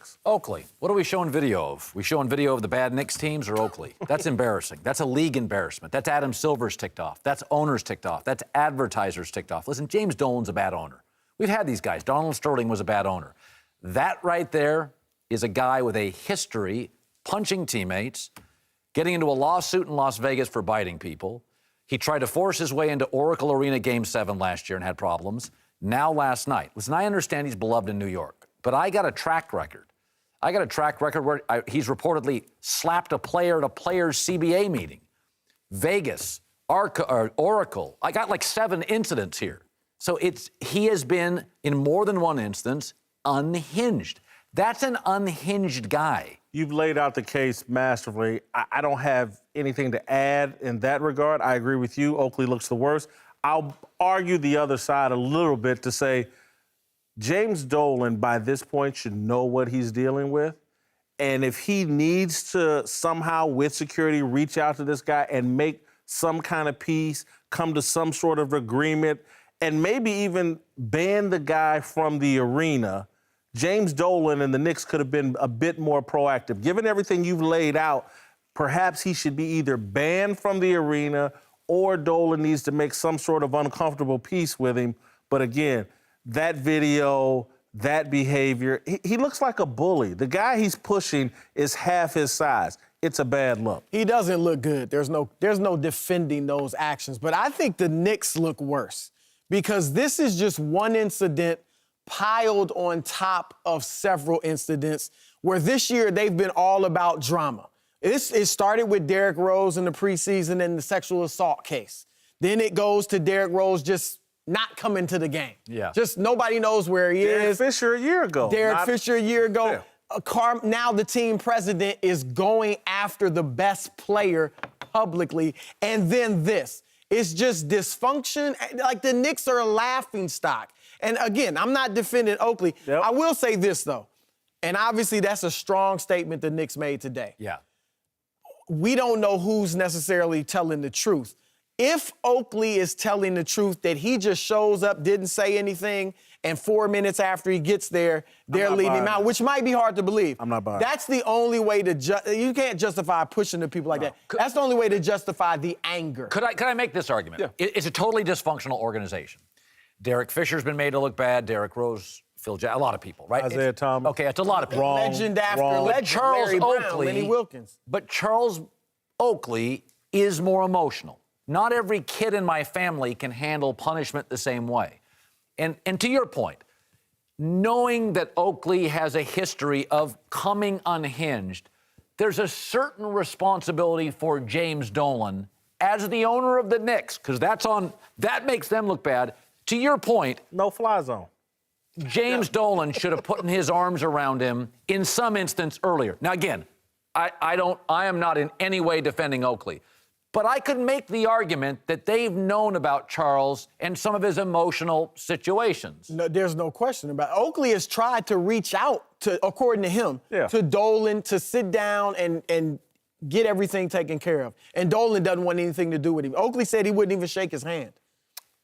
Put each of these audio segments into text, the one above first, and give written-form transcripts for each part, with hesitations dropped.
Knicks. Oakley. What are we showing video of? We showing video of the bad Knicks teams or Oakley? That's embarrassing. That's a league embarrassment. That's Adam Silver's ticked off. That's owners ticked off. That's advertisers ticked off. Listen, James Dolan's a bad owner. We've had these guys. Donald Sterling was a bad owner. That right there is a guy with a history punching teammates, getting into a lawsuit in Las Vegas for biting people. He tried to force his way into Oracle Arena Game 7 last year and had problems. Now last night. Listen, I understand he's beloved in New York, but I got a track record. I got a track record where he's reportedly slapped a player at a players' CBA meeting. Vegas, Oracle. I got like 7 incidents here. So he has been, in more than one instance, unhinged. That's an unhinged guy. You've laid out the case masterfully. I don't have anything to add in that regard. I agree with you. Oakley looks the worst. I'll argue the other side a little bit to say James Dolan, by this point, should know what he's dealing with. And if he needs to somehow, with security, reach out to this guy and make some kind of peace, come to some sort of agreement, and maybe even ban the guy from the arena, James Dolan and the Knicks could have been a bit more proactive. Given everything you've laid out, perhaps he should be either banned from the arena or Dolan needs to make some sort of uncomfortable peace with him. But again, that video, that behavior, he looks like a bully. The guy he's pushing is half his size. It's a bad look. He doesn't look good. There's no defending those actions. But I think the Knicks look worse because this is just one incident piled on top of several incidents where this year they've been all about drama. It started with Derrick Rose in the preseason and the sexual assault case. Then it goes to Derrick Rose just not coming to the game. Yeah. Just nobody knows where he is. Derek Fisher a year ago. Yeah. Now the team president is going after the best player publicly. And then this. It's just dysfunction. Like the Knicks are a laughingstock. And again, I'm not defending Oakley. Yep. I will say this, though. And obviously that's a strong statement the Knicks made today. Yeah. We don't know who's necessarily telling the truth. If Oakley is telling the truth that he just shows up, didn't say anything, and 4 minutes after he gets there, they're leading him out, which might be hard to believe. I'm not buying it. That's the only way to you can't justify pushing the people like that. That's the only way to justify the anger. Could I make this argument? Yeah. It's a totally dysfunctional organization. Derek Fisher's been made to look bad. Derrick Rose, Phil Jackson, a lot of people, right? Isaiah Thomas. Okay, it's a lot of people. Legend after legend. Charles Larry Brown, Oakley, Lenny Wilkins. But Charles Oakley is more emotional. Not every kid in my family can handle punishment the same way. And to your point, knowing that Oakley has a history of coming unhinged, there's a certain responsibility for James Dolan as the owner of the Knicks, because that makes them look bad. To your point, no fly zone. James Dolan should have put his arms around him in some instance earlier. Now again, I am not in any way defending Oakley. But I could make the argument that they've known about Charles and some of his emotional situations. No, there's no question about it. Oakley has tried to reach out to, according to him, to Dolan to sit down and get everything taken care of. And Dolan doesn't want anything to do with him. Oakley said he wouldn't even shake his hand.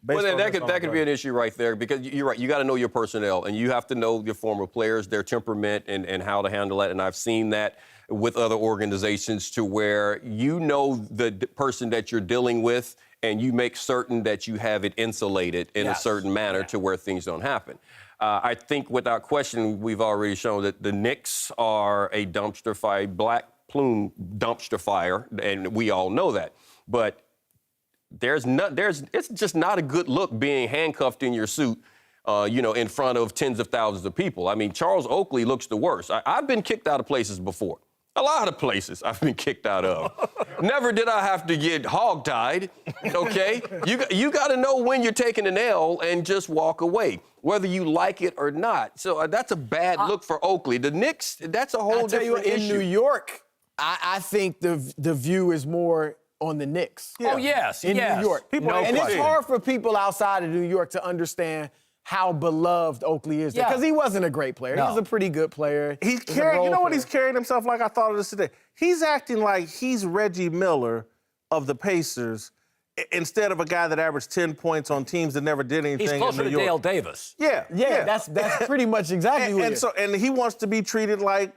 Well, then that could be an issue right there because you're right. You got to know your personnel and you have to know your former players, their temperament, and how to handle that. And I've seen that with other organizations to where you know the person that you're dealing with and you make certain that you have it insulated in a certain manner to where things don't happen. I think without question, we've already shown that the Knicks are a dumpster fire, black plume dumpster fire, and we all know that. But it's just not a good look being handcuffed in your suit, in front of tens of thousands of people. I mean, Charles Oakley looks the worst. I've been kicked out of places before. A lot of places I've been kicked out of. Never did I have to get hogtied, okay? You got to know when you're taking an L and just walk away, whether you like it or not. So that's a bad look for Oakley. The Knicks, that's a whole different issue. In New York, I think the view is more on the Knicks. Yeah. Oh, yes, in New York. It's hard for people outside of New York to understand how beloved Oakley is. Because he wasn't a great player. No. He was a pretty good player. He's carrying, you know what he's carrying himself like? I thought of this today. He's acting like he's Reggie Miller of the Pacers, instead of a guy that averaged 10 points on teams that never did anything. He's closer in to New York. Dale Davis. Yeah. That's pretty much exactly who he is. And he wants to be treated like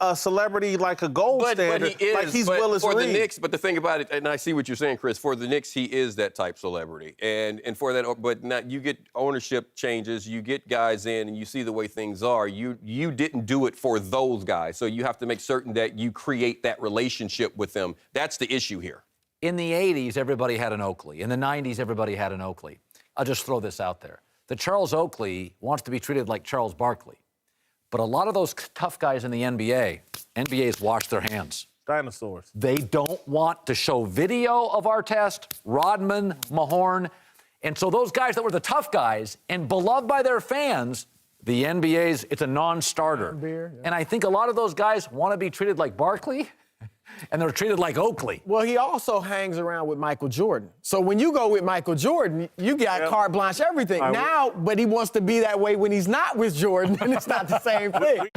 a celebrity, like a gold standard, he is, like he's but Willis for Reed. the Knicks, but the thing about it, and I see what you're saying, Chris, for the Knicks, he is that type celebrity. And for that, but now you get ownership changes, you get guys in, and you see the way things are. You didn't do it for those guys. So you have to make certain that you create that relationship with them. That's the issue here. In the 80s, everybody had an Oakley. In the 90s, everybody had an Oakley. I'll just throw this out there. The Charles Oakley wants to be treated like Charles Barkley. But a lot of those tough guys in the NBA's wash their hands. Dinosaurs. They don't want to show video of our test, Rodman, Mahorn. And so those guys that were the tough guys and beloved by their fans, the NBA's, it's a non-starter. And I think a lot of those guys want to be treated like Barkley, and they're treated like Oakley. Well, he also hangs around with Michael Jordan. So when you go with Michael Jordan, you got carte blanche everything. But he wants to be that way when he's not with Jordan, and it's not the same thing.